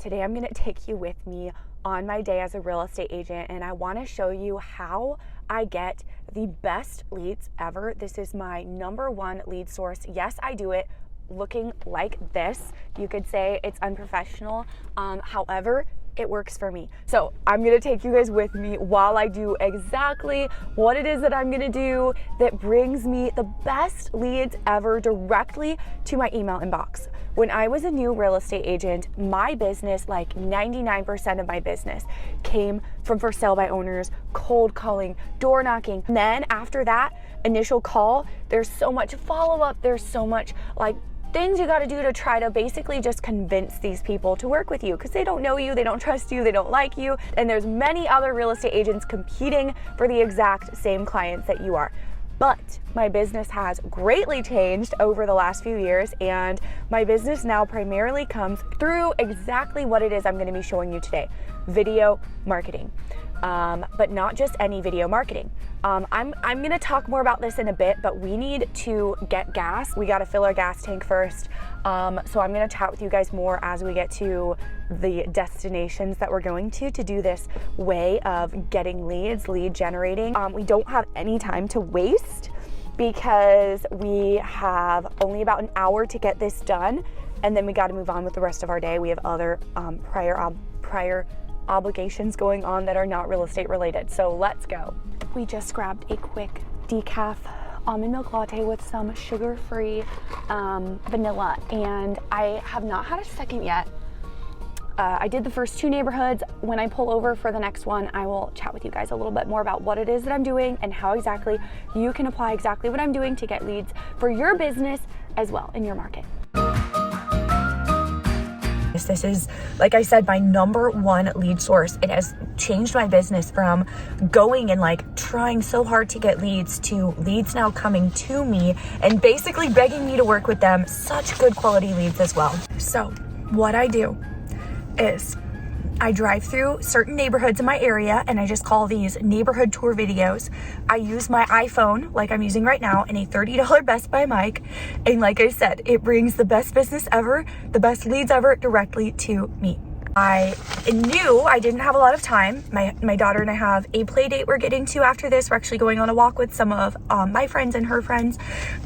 Today I'm going to take you with me on my day as a real estate agent, and I want to show you how I get the best leads ever. This is my number one lead source. Yes, I do it looking like this. You could say it's unprofessional. However, it works for me. So I'm gonna take you guys with me while I do exactly what it is that I'm gonna do that brings me the best leads ever directly to my email inbox. When I was a new real estate agent, my business, like 99% of my business, came from for sale by owners, cold calling, door knocking. And then after that initial call, there's so much follow-up, there's so much things you got to do to try to basically just convince these people to work with you because they don't know you, they don't trust you, they don't like you, and there's many other real estate agents competing for the exact same clients that you are. But my business has greatly changed over the last few years, and my business now primarily comes through exactly what it is I'm going to be showing you today: video marketing. But not just any video marketing. I'm gonna talk more about this in a bit, but we need to get gas. We gotta fill our gas tank first. So I'm gonna chat with you guys more as we get to the destinations that we're going to do this way of getting leads, lead generating. We don't have any time to waste because we have only about an hour to get this done, and then we gotta move on with the rest of our day. We have other prior obligations going on that are not real estate related. So let's go. We just grabbed a quick decaf almond milk latte with some sugar-free vanilla, and I have not had a second yet. I did the first two neighborhoods. When I pull over for the next one, I will chat with you guys a little bit more about what it is that I'm doing and how exactly you can apply exactly what I'm doing to get leads for your business as well in your market. This is, like I said, my number one lead source. It has changed my business from going and trying so hard to get leads to leads now coming to me and basically begging me to work with them. Such good quality leads as well. So what I do is I drive through certain neighborhoods in my area and I just call these neighborhood tour videos. I use my iPhone like I'm using right now and a $30 Best Buy mic. And like I said, it brings the best business ever, the best leads ever directly to me. I knew I didn't have a lot of time. My daughter and I have a play date we're getting to after this. We're actually going on a walk with some of my friends and her friends.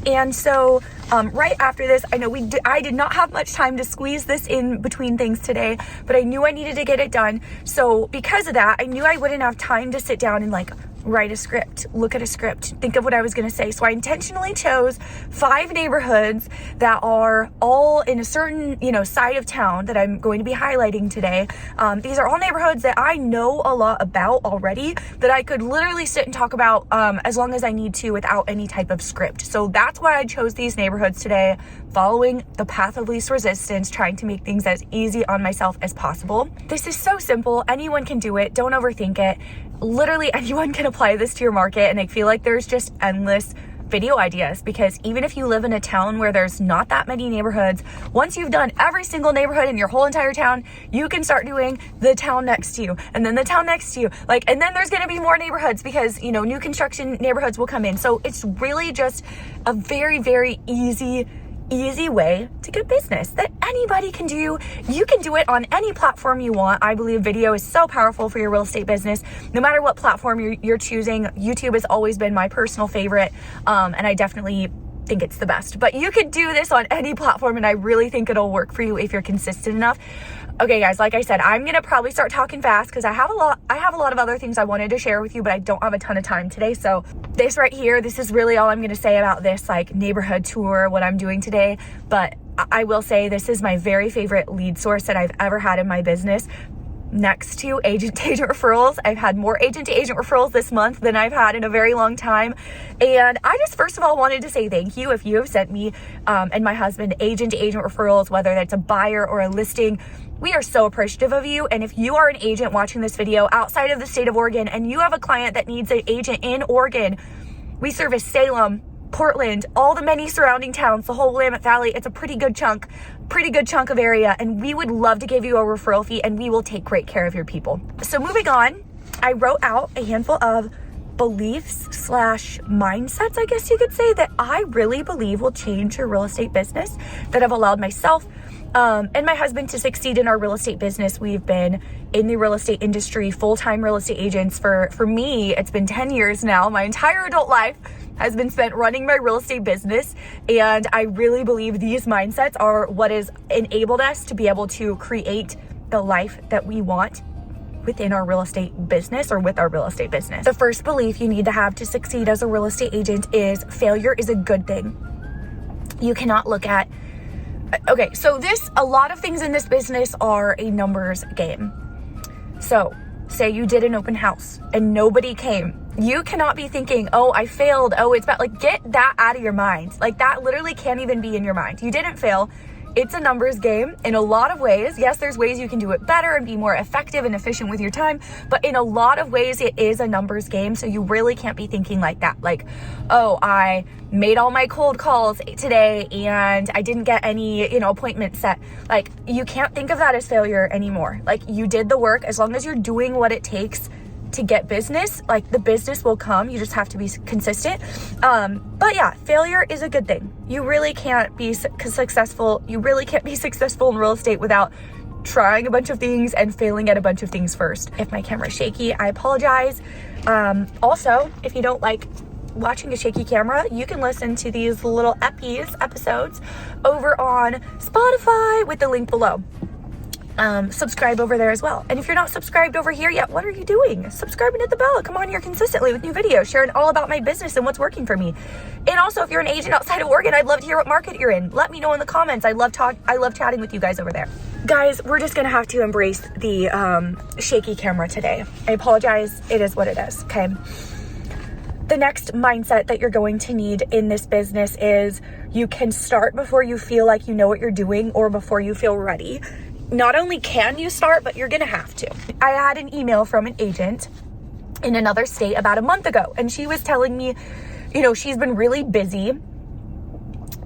And so right after this, I know I did not have much time to squeeze this in between things today, but I knew I needed to get it done. So because of that, I knew I wouldn't have time to sit down and write a script, look at a script, think of what I was going to say. So I intentionally chose 5 neighborhoods that are all in a certain, side of town that I'm going to be highlighting today. These are all neighborhoods that I know a lot about already that I could literally sit and talk about as long as I need to without any type of script. So that's why I chose these neighborhoods today, following the path of least resistance, trying to make things as easy on myself as possible. This is so simple. Anyone can do it. Don't overthink it. Literally anyone can apply this to your market, and I feel like there's just endless video ideas because even if you live in a town where there's not that many neighborhoods, once you've done every single neighborhood in your whole entire town, you can start doing the town next to you and then the town next to you. And then there's going to be more neighborhoods because, new construction neighborhoods will come in. So it's really just a very, very easy way to get business that anybody can do. You can do it on any platform you want. I believe video is so powerful for your real estate business. No matter what platform you're choosing, YouTube has always been my personal favorite, and I definitely think it's the best. But you could do this on any platform, and I really think it'll work for you if you're consistent enough. Okay, guys, like I said, I'm gonna probably start talking fast because I have a lot of other things I wanted to share with you, but I don't have a ton of time today. So this right here, this is really all I'm gonna say about this neighborhood tour, what I'm doing today. But I will say this is my very favorite lead source that I've ever had in my business. Next to agent-to-agent referrals, I've had more agent-to-agent referrals this month than I've had in a very long time. And I just first of all wanted to say thank you if you have sent me and my husband agent-to-agent referrals, whether that's a buyer or a listing. We are so appreciative of you. And if you are an agent watching this video outside of the state of Oregon and you have a client that needs an agent in Oregon, we service Salem, Portland, all the many surrounding towns, the whole Willamette Valley. It's a pretty good chunk of area, and we would love to give you a referral fee, and we will take great care of your people. So moving on, I wrote out a handful of beliefs / mindsets, I guess you could say, that I really believe will change your real estate business, that have allowed myself and my husband to succeed in our real estate business. We've been in the real estate industry, full-time real estate agents for me, it's been 10 years now. My entire adult life has been spent running my real estate business. And I really believe these mindsets are what has enabled us to be able to create the life that we want within our real estate business or with our real estate business. The first belief you need to have to succeed as a real estate agent is failure is a good thing. You cannot look at, okay, so a lot of things in this business are a numbers game. So say you did an open house and nobody came. You cannot be thinking, oh, I failed. Oh, it's bad. Like, get that out of your mind. Like, that literally can't even be in your mind. You didn't fail. It's a numbers game in a lot of ways. Yes, there's ways you can do it better and be more effective and efficient with your time, but in a lot of ways, it is a numbers game. So you really can't be thinking like that. Like, oh, I made all my cold calls today and I didn't get any, appointments set. Like, you can't think of that as failure anymore. Like, you did the work. As long as you're doing what it takes to get business, like, the business will come. You just have to be consistent. But yeah, failure is a good thing. You really can't be successful. You really can't be successful in real estate without trying a bunch of things and failing at a bunch of things first. If my camera's shaky, I apologize. Also, if you don't like watching a shaky camera, you can listen to these little episodes over on Spotify with the link below. Subscribe over there as well. And if you're not subscribed over here yet, what are you doing? Subscribe and hit the bell. Come on here consistently with new videos, sharing all about my business and what's working for me. And also, if you're an agent outside of Oregon, I'd love to hear what market you're in. Let me know in the comments. I love chatting with you guys over there. Guys, we're just gonna have to embrace the shaky camera today. I apologize. It is what it is, okay? The next mindset that you're going to need in this business is you can start before you feel like you know what you're doing or before you feel ready. Not only can you start, but you're gonna have to. I had an email from an agent in another state about a month ago, and she was telling me, she's been really busy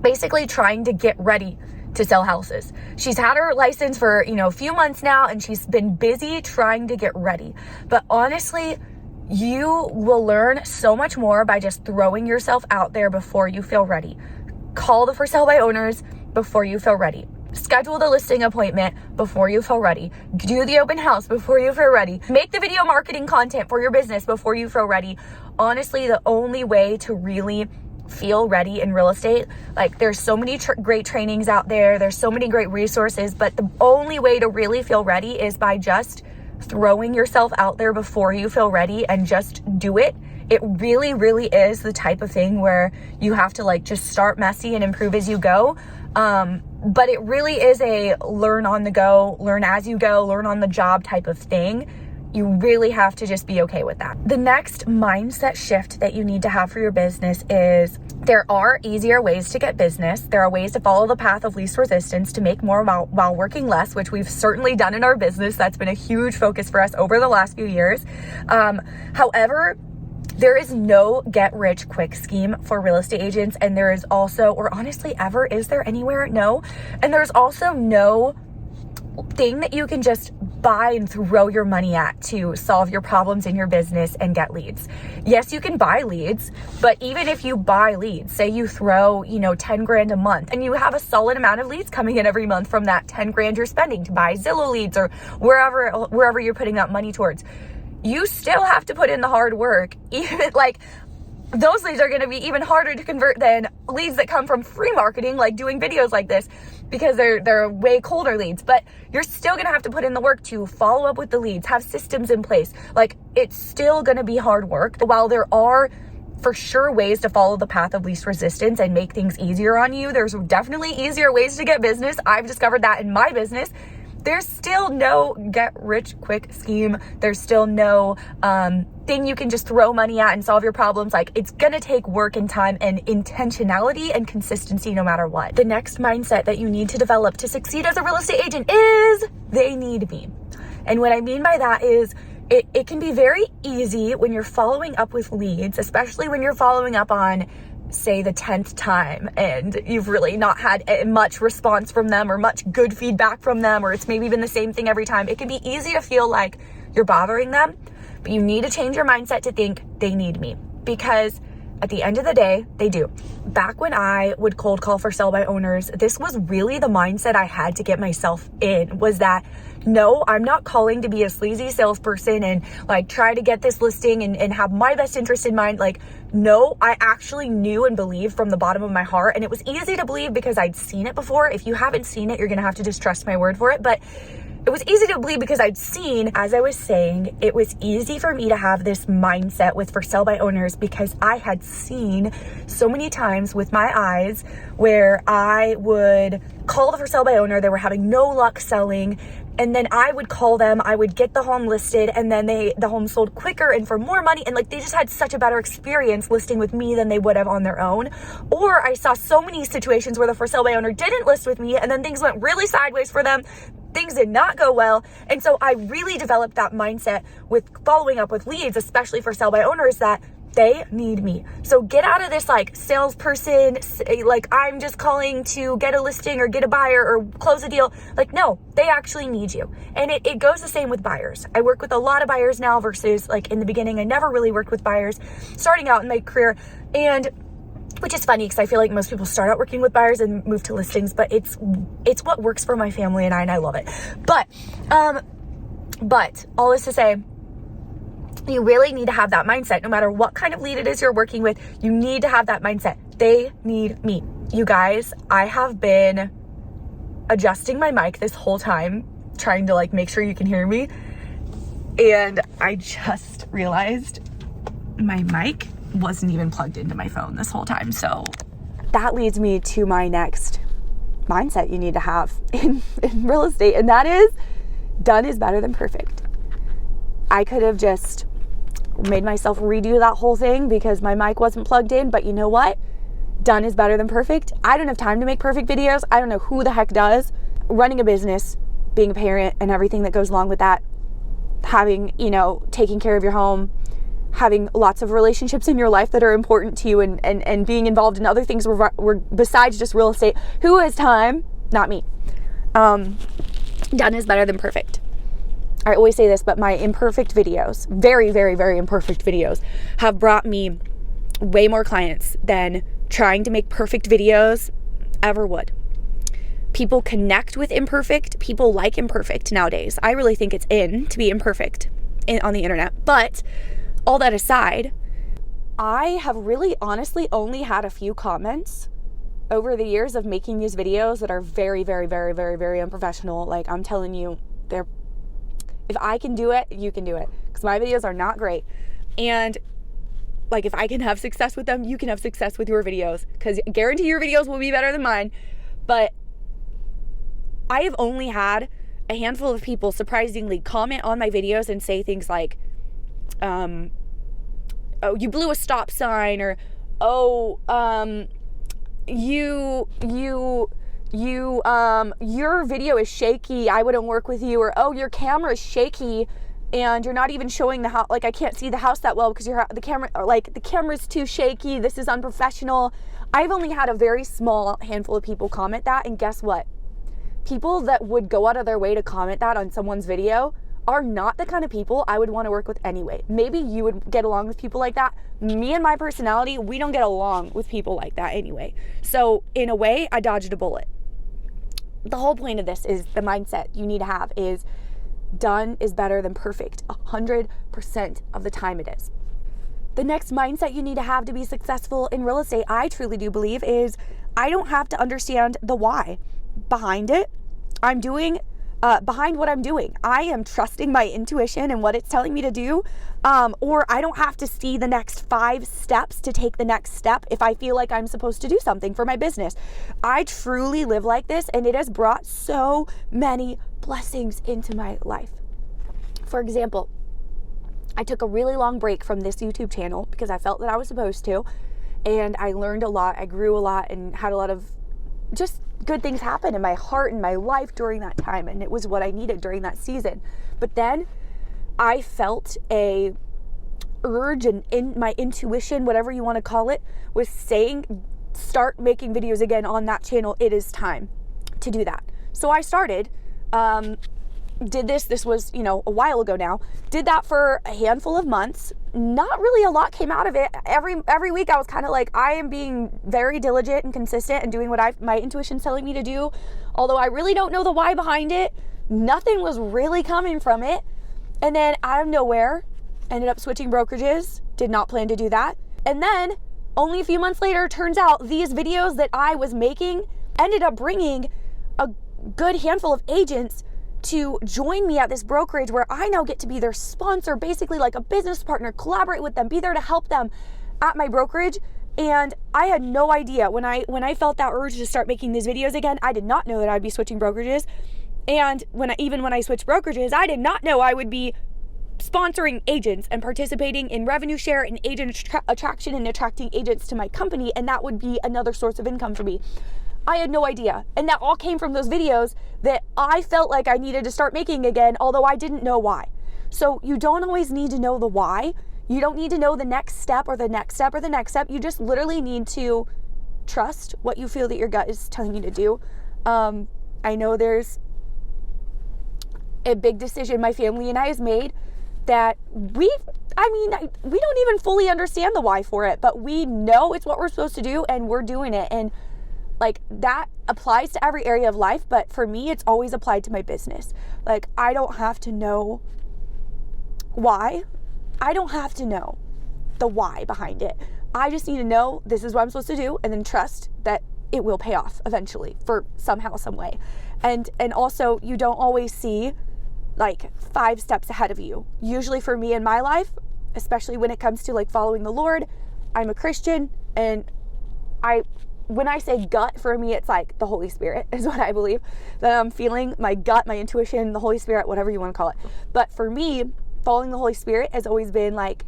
basically trying to get ready to sell houses. She's had her license for, a few months now, and she's been busy trying to get ready. But honestly, you will learn so much more by just throwing yourself out there before you feel ready. Call the for sale by owners before you feel ready. Schedule the listing appointment before you feel ready. Do the open house before you feel ready. Make the video marketing content for your business before you feel ready. Honestly, the only way to really feel ready in real estate, like, there's so many great trainings out there. There's so many great resources, but the only way to really feel ready is by just throwing yourself out there before you feel ready and just do it. It really, really is the type of thing where you have to just start messy and improve as you go. But it really is a learn on the go, learn as you go, learn on the job type of thing. You really have to just be okay with that. The next mindset shift that you need to have for your business is there are easier ways to get business. There are ways to follow the path of least resistance to make more while working less, which we've certainly done in our business. That's been a huge focus for us over the last few years. However, there is no get rich quick scheme for real estate agents. And there is also, or honestly ever, is there anywhere? No. And there's also no thing that you can just buy and throw your money at to solve your problems in your business and get leads. Yes, you can buy leads, but even if you buy leads, say you throw, 10 grand a month and you have a solid amount of leads coming in every month from that 10 grand you're spending to buy Zillow leads or wherever you're putting that money towards, you still have to put in the hard work. Even those leads are going to be even harder to convert than leads that come from free marketing, like doing videos like this, because they're way colder leads. But you're still going to have to put in the work to follow up with the leads, have systems in place. It's still going to be hard work. While there are for sure ways to follow the path of least resistance and make things easier on you, there's definitely easier ways to get business. I've discovered that in my business. There's still no get rich quick scheme. There's still no thing you can just throw money at and solve your problems. It's gonna take work and time and intentionality and consistency no matter what. The next mindset that you need to develop to succeed as a real estate agent is they need me. And what I mean by that is it can be very easy when you're following up with leads, especially when you're following up on, say, the 10th time and you've really not had much response from them or much good feedback from them, or it's maybe been the same thing every time. It can be easy to feel like you're bothering them, but you need to change your mindset to think they need me, because At the end of the day, they do. Back when I would cold call for sell by owners, this was really the mindset I had to get myself in, was that no, I'm not calling to be a sleazy salesperson and like try to get this listing and have my best interest in mind. Like, no, I actually knew and believed from the bottom of my heart. And it was easy to believe because I'd seen it before. If you haven't seen it, you're going to have to just trust my word for it. But it was easy to believe because I'd seen, as I was saying, it was easy for me to have this mindset with for sell by owners because I had seen so many times with my eyes where I would call the for sell by owner, they were having no luck selling, and then I would call them, I would get the home listed, and then the home sold quicker and for more money, and like they just had such a better experience listing with me than they would have on their own. Or I saw so many situations where the for sell by owner didn't list with me and then things went really sideways for them. Things did not go well. And so I really developed that mindset with following up with leads, especially for sell by owners, that they need me. So get out of this like salesperson, like I'm just calling to get a listing or get a buyer or close a deal. Like, no, they actually need you. And it goes the same with buyers. I work with a lot of buyers now versus like in the beginning, I never really worked with buyers starting out in my career. And which is funny because I feel like most people start out working with buyers and move to listings, but it's what works for my family and I love it. But all this to say, you really need to have that mindset. No matter what kind of lead it is you're working with, you need to have that mindset. They need me. You guys, I have been adjusting my mic this whole time, trying to like make sure you can hear me. And I just realized my mic wasn't even plugged into my phone this whole time. So that leads me to my next mindset you need to have in real estate. And that is, done is better than perfect. I could have just made myself redo that whole thing because my mic wasn't plugged in. But you know what? Done is better than perfect. I don't have time to make perfect videos. I don't know who the heck does. Running a business, being a parent and everything that goes along with that, having, taking care of your home, having lots of relationships in your life that are important to you and being involved in other things were besides just real estate. Who has time? Not me. Done is better than perfect. I always say this, but my imperfect videos, very, very, very imperfect videos, have brought me way more clients than trying to make perfect videos ever would. People connect with imperfect. People like imperfect nowadays. I really think it's in to be imperfect on the internet. But all that aside, I have really honestly only had a few comments over the years of making these videos that are very, very, very, very, very unprofessional. Like, I'm telling you, if I can do it, you can do it. Because my videos are not great. And like, if I can have success with them, you can have success with your videos. Because I guarantee your videos will be better than mine. But I have only had a handful of people surprisingly comment on my videos and say things like, oh, you blew a stop sign, or oh, your video is shaky, I wouldn't work with you, or oh, your camera is shaky and you're not even showing the house, like I can't see the house that well because the camera's too shaky, this is unprofessional. I've only had a very small handful of people comment that, and guess what? People that would go out of their way to comment that on someone's video are not the kind of people I would want to work with anyway. Maybe you would get along with people like that. Me and my personality, we don't get along with people like that anyway. So in a way, I dodged a bullet. The whole point of this is the mindset you need to have is done is better than perfect. 100% of the time it is. The next mindset you need to have to be successful in real estate, I truly do believe, is I don't have to understand the why behind it. I'm doing behind what I'm doing. I am trusting my intuition and what it's telling me to do. Or I don't have to see the next 5 steps to take the next step if I feel like I'm supposed to do something for my business. I truly live like this, and it has brought so many blessings into my life. For example, I took a really long break from this YouTube channel because I felt that I was supposed to, and I learned a lot. I grew a lot and had a lot of just good things happen in my heart and my life during that time, and it was what I needed during that season. But then I felt a urge, and in my intuition, whatever you want to call it, was saying start making videos again on that channel. It is time to do that. So I started did this was, a while ago now, did that for a handful of months. Not really a lot came out of it. Every week I was kind of like, I am being very diligent and consistent and doing what my intuition's telling me to do. Although I really don't know the why behind it. Nothing was really coming from it. And then out of nowhere, ended up switching brokerages. Did not plan to do that. And then only a few months later, turns out these videos that I was making ended up bringing a good handful of agents to join me at this brokerage where I now get to be their sponsor, basically like a business partner, collaborate with them, be there to help them at my brokerage. And I had no idea when I felt that urge to start making these videos again. I did not know that I'd be switching brokerages. And when I switched brokerages, I did not know I would be sponsoring agents and participating in revenue share and agent attraction and attracting agents to my company. And that would be another source of income for me. I had no idea. And that all came from those videos that I felt like I needed to start making again, although I didn't know why. So you don't always need to know the why. You don't need to know the next step or the next step or the next step. You just literally need to trust what you feel that your gut is telling you to do. I know there's a big decision my family and I has made that we don't even fully understand the why for it, but we know it's what we're supposed to do and we're doing it. And like that applies to every area of life, but for me, it's always applied to my business. Like I don't have to know why. I don't have to know the why behind it. I just need to know this is what I'm supposed to do and then trust that it will pay off eventually for somehow, some way. And also you don't always see like 5 steps ahead of you. Usually for me in my life, especially when it comes to like following the Lord, I'm a Christian, and when I say gut, for me, it's like the Holy Spirit is what I believe that I'm feeling. My gut, my intuition, the Holy Spirit, whatever you want to call it. But for me, following the Holy Spirit has always been like,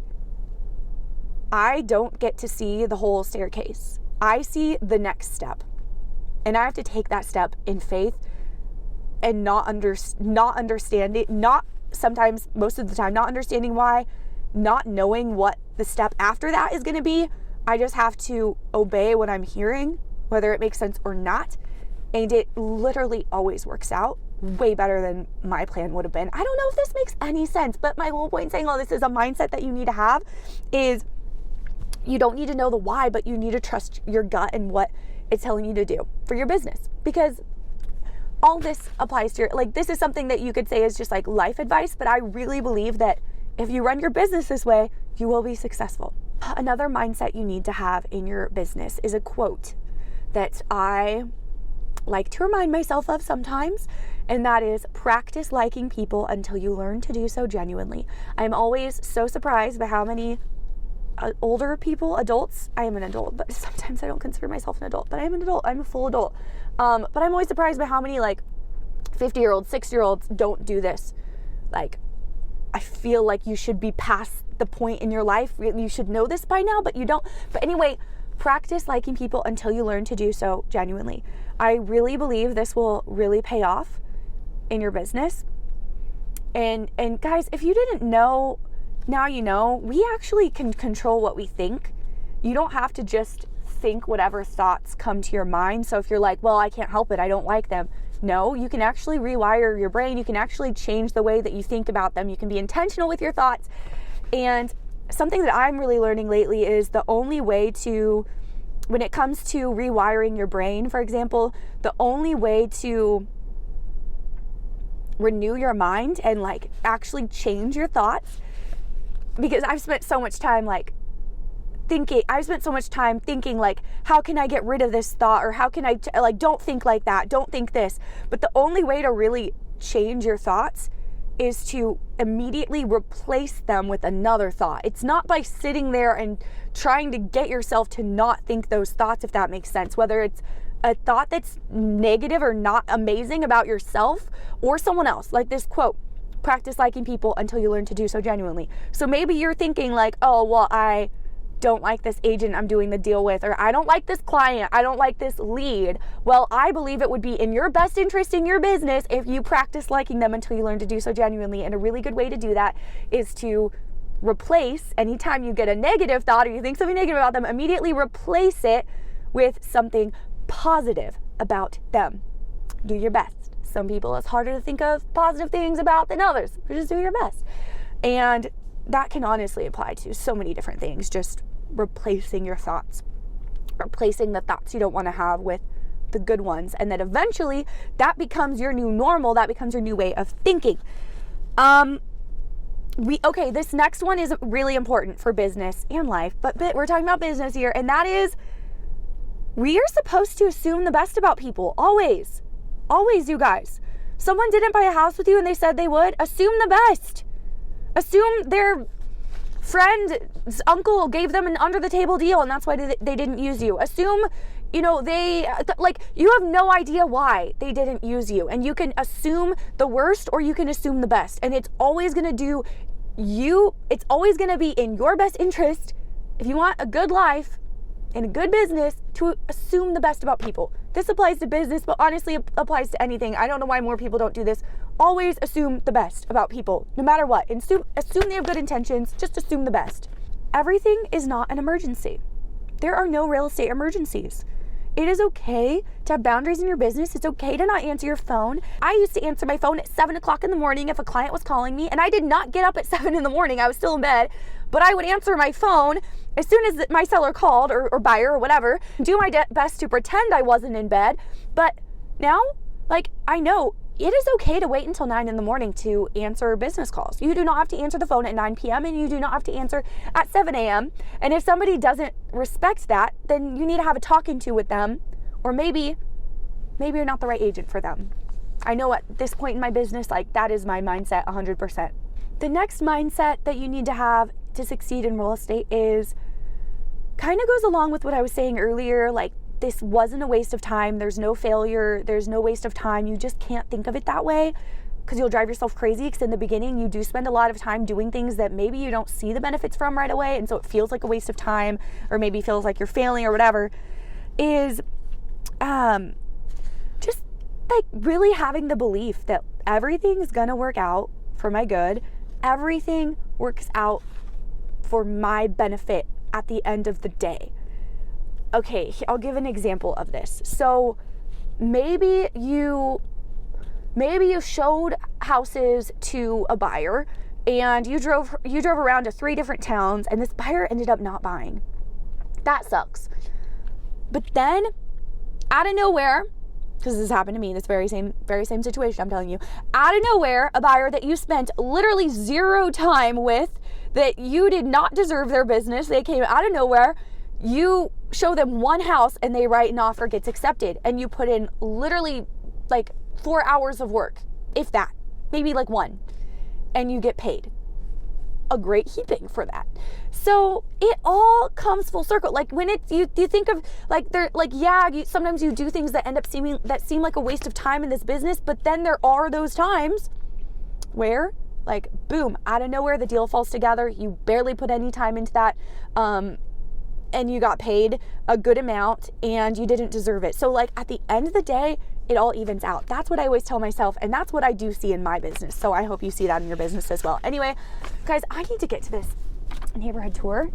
I don't get to see the whole staircase. I see the next step. And I have to take that step in faith and not understanding, not sometimes, most of the time, not understanding why, not knowing what the step after that is going to be. I just have to obey what I'm hearing, whether it makes sense or not. And it literally always works out way better than my plan would have been. I don't know if this makes any sense, but my whole point in saying all this is a mindset that you need to have is you don't need to know the why, but you need to trust your gut and what it's telling you to do for your business. Because all this applies to this is something that you could say is just like life advice, but I really believe that if you run your business this way, you will be successful. Another mindset you need to have in your business is a quote that I like to remind myself of sometimes, and that is, practice liking people until you learn to do so genuinely. I'm always so surprised by how many older people, adults, I am an adult, but sometimes I don't consider myself an adult, but I am an adult, I'm a full adult. But I'm always surprised by how many 50-year-olds, 60-year-olds don't do this. I feel like you should be past the point in your life. You should know this by now, but you don't. But anyway, practice liking people until you learn to do so genuinely. I really believe this will really pay off in your business. And guys, if you didn't know, now you know, we actually can control what we think. You don't have to just think whatever thoughts come to your mind. So if you're like, well, I can't help it, I don't like them. No, you can actually rewire your brain. You can actually change the way that you think about them. You can be intentional with your thoughts. And something that I'm really learning lately is the only way to, when it comes to rewiring your brain, for example, the only way to renew your mind and actually change your thoughts, because I've spent so much time thinking, how can I get rid of this thought? Or how can I, don't think like that, don't think this. But the only way to really change your thoughts is to immediately replace them with another thought. It's not by sitting there and trying to get yourself to not think those thoughts, if that makes sense. Whether it's a thought that's negative or not amazing about yourself or someone else. Like this quote, practice liking people until you learn to do so genuinely. So maybe you're thinking oh, well, I don't like this agent I'm doing the deal with, or I don't like this client, I don't like this lead. Well, I believe it would be in your best interest in your business if you practice liking them until you learn to do so genuinely. And a really good way to do that is to replace, anytime you get a negative thought or you think something negative about them, immediately replace it with something positive about them. Do your best. Some people it's harder to think of positive things about than others. Just do your best. And that can honestly apply to so many different things. Just replacing your thoughts, replacing the thoughts you don't want to have with the good ones. And then eventually that becomes your new normal. That becomes your new way of thinking. This next one is really important for business and life, but we're talking about business here. And that is, we are supposed to assume the best about people. Always, you guys. Someone didn't buy a house with you and they said they would. Assume the best. Assume their friend's uncle gave them an under the table deal and that's why they didn't use you. Assume, you have no idea why they didn't use you. And you can assume the worst or you can assume the best. And it's always going to it's always going to be in your best interest, if you want a good life and a good business, to assume the best about people. This applies to business, but honestly it applies to anything. I don't know why more people don't do this. Always assume the best about people, no matter what. Assume they have good intentions. Just assume the best. Everything is not an emergency. There are no real estate emergencies. It is okay to have boundaries in your business. It's okay to not answer your phone. I used to answer my phone at 7 o'clock in the morning if a client was calling me, and I did not get up at 7 in the morning. I was still in bed, but I would answer my phone as soon as my seller called or buyer or whatever, do my best to pretend I wasn't in bed. But now, I know it is okay to wait until 9 in the morning to answer business calls. You do not have to answer the phone at 9 p.m. and you do not have to answer at 7 a.m. And if somebody doesn't respect that, then you need to have a talking to with them, or maybe you're not the right agent for them. I know at this point in my business, that is my mindset 100%. The next mindset that you need to have to succeed in real estate is kind of goes along with what I was saying earlier, this wasn't a waste of time. There's no failure. There's no waste of time. You just can't think of it that way because you'll drive yourself crazy, because in the beginning you do spend a lot of time doing things that maybe you don't see the benefits from right away, and so it feels like a waste of time, or maybe feels like you're failing or whatever. Is just really having the belief that everything's gonna work out for my good. Everything works out for my benefit at the end of the day. Okay, I'll give an example of this. So maybe you showed houses to a buyer and you drove around to 3 different towns and this buyer ended up not buying. That sucks. But then out of nowhere, because this happened to me, this very same situation, I'm telling you, out of nowhere, a buyer that you spent literally 0 time with, that you did not deserve their business, they came out of nowhere, you show them one house and they write an offer, gets accepted, and you put in literally 4 hours of work, if that, maybe 1, and you get paid a great heaping for that. So it all comes full circle. When you think of sometimes you do things that end up seem like a waste of time in this business, but then there are those times where boom, out of nowhere the deal falls together. You barely put any time into that, and you got paid a good amount and you didn't deserve it. So at the end of the day, it all evens out. That's what I always tell myself, and that's what I do see in my business. So I hope you see that in your business as well. Anyway, guys, I need to get to this neighborhood tour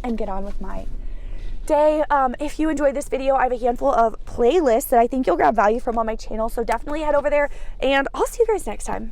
and get on with my day. If you enjoyed this video, I have a handful of playlists that I think you'll grab value from on my channel. So definitely head over there, and I'll see you guys next time.